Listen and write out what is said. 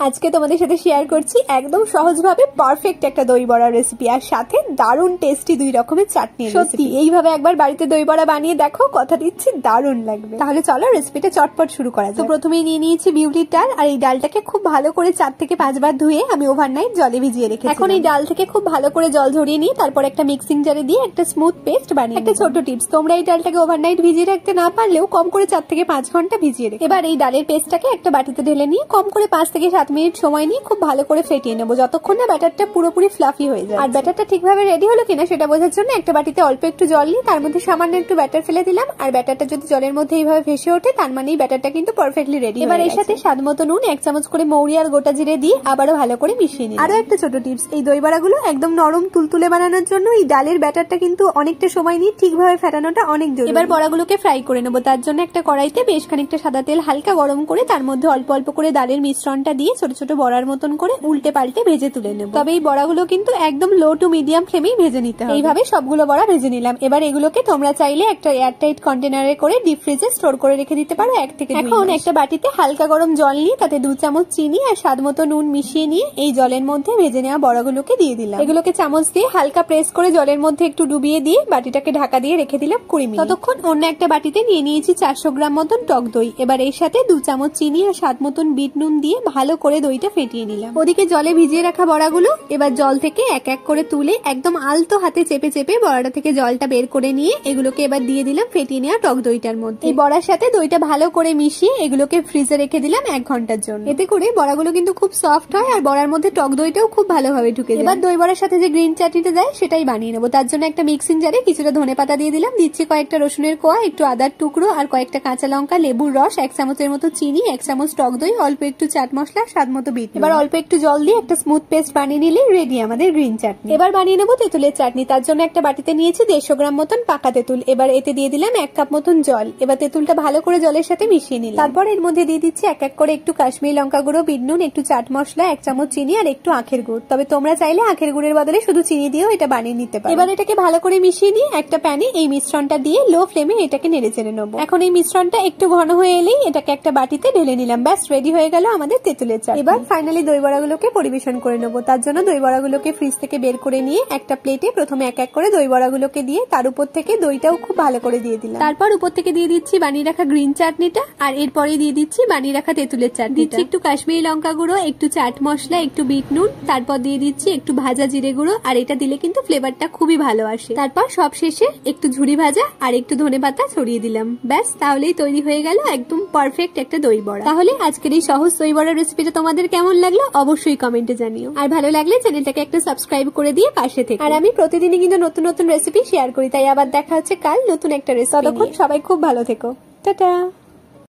আজকে তোমাদের সাথে শেয়ার করছি একদম সহজভাবে পারফেক্ট একটা দই বড়ার রেসিপি, আর সাথে দারুণ টেস্টি 2 রকমের চাটনি। সত্যি এইভাবে একবার বাড়িতে দই বড়া বানিয়ে দেখো, কথা দিচ্ছি দারুণ লাগবে। তাহলে চলো রেসিপিটা চটপট শুরু করা যাক। তো প্রথমেই নিয়ে নিয়েছি বিউলির ডাল, আর এই ডালটাকে খুব ভালো করে 4 থেকে 5 বার ধুয়ে আমি ওভারনাইট জলে ভিজিয়ে রেখেছি। এখন এই ডাল থেকে খুব ভালো করে জল ঝরিয়ে নিয়ে তারপর একটা মিক্সিং জারে দিয়ে একটা স্মুথ পেস্ট বানিয়ে। একটা ছোট টিপস, তোমরা এই ডালটাকে ওভারনাইট ভিজিয়ে রাখতে না পারলেও কম করে 4 থেকে 5 ঘন্টা ভিজিয়ে রেখে এবার এই ডালের পেস্টটাকে একটা বাটিতে ঢেলে নিয়ে কম করে 5 থেকে 7 মিনিট সময় নিয়ে খুব ভালো করে ফেটিয়ে নেবো, যতক্ষণ না ব্যাটারটা পুরোপুরি ফ্লাফি হয়ে যায়। আর ব্যাটারটা ঠিকভাবে রেডি হলো কিনা সেটা বোঝার জন্য একটা বাটিতে অল্প একটু জল নিয়ে তার মধ্যে সামান্য একটু ব্যাটার ফেলে দিলাম। আর ব্যাটারটা যদি জলের মধ্যে এইভাবে ভেসে ওঠে তার মানে এই ব্যাটারটা কিন্তু পারফেক্টলি রেডি। এবার এর সাথে স্বাদ মতো নুন, 1 চামচ করে মৌরি আর গোটা জিরে দিয়ে আবারও ভালো করে মিশিয়ে নিই। আরো একটা ছোট টিপস, এই দই বড়াগুলো একদম নরম তুলতুলে বানানোর জন্য এই ডালের ব্যাটারটা কিন্তু অনেকটা সময় নিয়ে ঠিকভাবে ফেটানোটা অনেক জরুরি। এবার বড়াগুলোকে ফ্রাই করে নেবো, তার জন্য একটা কড়াইতে বেশ খানিকটা সাদা তেল হালকা গরম করে তার মধ্যে অল্প অল্প করে ডালের মিশ্রণটা দিয়ে ছোট ছোট বড়ার মতন করে উল্টে পাল্টে ভেজে তুলে নেব। তবে এই বড়াগুলো কিন্তু একদম লো টু মিডিয়াম ফ্লেমেই ভেজে নিতে হবে। এইভাবে সবগুলো বড়া ভেজে নিলাম। এবার এগুলোকে তোমরা চাইলে একটা এয়ারটাইট কন্টেনারে করে ডিপ ফ্রিজে স্টোর করে রেখে দিতে পারো 1 থেকে 2 মাস। এখন একটা বাটিতে হালকা গরম জল নিয়ে তাতে 2 চামচ চিনি আর স্বাদ মতো নুন মিশিয়ে নিয়ে এই জলের মধ্যে ভেজে নেওয়া বড়াগুলোকে দিয়ে দিলাম। এগুলোকে চামচ দিয়ে হালকা প্রেস করে জলের মধ্যে একটু ডুবিয়ে দিয়ে বাটিটাকে ঢাকা দিয়ে রেখে দিলাম 20 মিনিট। ততক্ষণ অন্য একটা বাটিতে নিয়ে নিয়েছি 400 গ্রাম মতন টক দই। এবার এর সাথে 2 চামচ চিনি আর স্বাদ মতন বিট নুন দিয়ে ভালো করে দইটা ফেটিয়ে নিলাম। ওদিকে জলে ভিজিয়ে রাখা বড়াগুলো এবার জল থেকে এক এক করে তুলে একদম আলতো হাতে চেপে চেপে বড়াটা থেকে জলটা বের করে নিয়ে এগুলোকে এবার দিয়ে দিলাম ফেটিয়ে নেওয়া টক দইটার মধ্যে। এই বড়ার সাথে দইটা ভালো করে মিশিয়ে এগুলোকে ফ্রিজে রেখে দিলাম 1 ঘন্টার জন্য। এতে করে বড়াগুলো কিন্তু খুব সফট হয় আর বড়ার মধ্যে টক দইটাও খুব ভালোভাবে ঢুকে যায়। এবার দই বড়ার সাথে যে গ্রিন চাটনিটা দেয় সেটাই বানিয়ে নেবো। তার জন্য একটা মিক্সিং জারে কিছুটা ধনেপাতা দিয়ে দিলাম, দিচ্ছি কয়েকটা রসুনের কোয়া, একটু আদার টুকরো আর কয়েকটা কাঁচা লঙ্কা, লেবুর রস, 1 চামচের মতো চিনি, 1 চামচ টক দই, অল্প একটু চাট মশলা, স্বাদ মতো বিট। এবার অল্প একটু জল দিয়ে একটা স্মুথ পেস্ট বানিয়ে নিলে রেডি আমাদের গ্রিন চাটনি। এবার বানিয়ে নেবো তেঁতুলের চাটনি। তার জন্য একটা বাটিতে নিয়েছি 150 গ্রাম মতন পাকা তেঁতুল। এবার এতে দিয়ে দিলাম 1 কাপ মতন জল। এবার তেঁতুলটা ভালো করে জলের সাথে মিশিয়ে নিলাম। তারপর এর মধ্যে দিয়ে দিচ্ছি এক এক করে একটু কাশ্মীরি লঙ্কা গুঁড়ো, বিট নুন, একটু চাট মশলা, 1 চামচ চিনি আর একটু আখের গুড়। তবে তোমরা চাইলে আখের গুড়ের বদলে শুধু চিনি দিয়েও এটা বানিয়ে নিতে পারো। এবার এটাকে ভালো করে মিশিয়ে নিয়ে একটা প্যানে এই মিশ্রণটা দিয়ে লো ফ্লেমে এটাকে নেড়ে চেড়ে নেবো। এখন এই মিশ্রণটা একটু ঘন হয়ে এলেই এটাকে একটা বাটিতে ঢেলে নিলাম। ব্যাস রেডি হয়ে গেল আমাদের তেঁতুলের চাটনি। এবার ফাইনালি দই বড়াগুলোকে পরিবেশন করে নেবো। তার জন্য দই বড়াগুলোকে ফ্রিজ থেকে বের করে নিয়ে একটা প্লেটে প্রথমে এক এক করে দই বড়াগুলোকে দিয়ে তার উপর থেকে দইটাও খুব ভালো করে দিয়ে দিলাম। তারপর উপর থেকে দিয়ে দিচ্ছি বানিয়ে রাখা গ্রিন চাটনিটা, আর এরপরে দিয়ে দিচ্ছি বানিয়ে রাখা তেঁতুলের চাটনি। একটু কাশ্মীরি লঙ্কা গুঁড়ো, একটু চাট মশলা, একটু বিট নুন, তারপর দিয়ে দিচ্ছি একটু ভাজা জিরে গুঁড়ো, আর এটা দিলে কিন্তু ফ্লেভারটা খুবই ভালো আসে। তারপর সব শেষে একটু ঝুরি ভাজা আর একটু ধনেপাতা ছড়িয়ে দিলাম। ব্যাস তাহলেই তৈরি হয়ে গেল একদম পারফেক্ট একটা দই বড়া। তাহলে আজকের এই সহজ দই বড়ার রেসিপিটা তোমাদের কেমন লাগলো অবশ্যই কমেন্টে জানিও। আর ভালো লাগলে চ্যানেলটাকে একটা সাবস্ক্রাইব করে দিয়ে পাশে থেকো। আর আমি প্রতিদিনই কিন্তু নতুন নতুন রেসিপি শেয়ার করি, তাই আবার দেখা হচ্ছে কাল নতুন একটা রেসিপি। ততক্ষণ সবাই খুব ভালো থেকো। টাটা।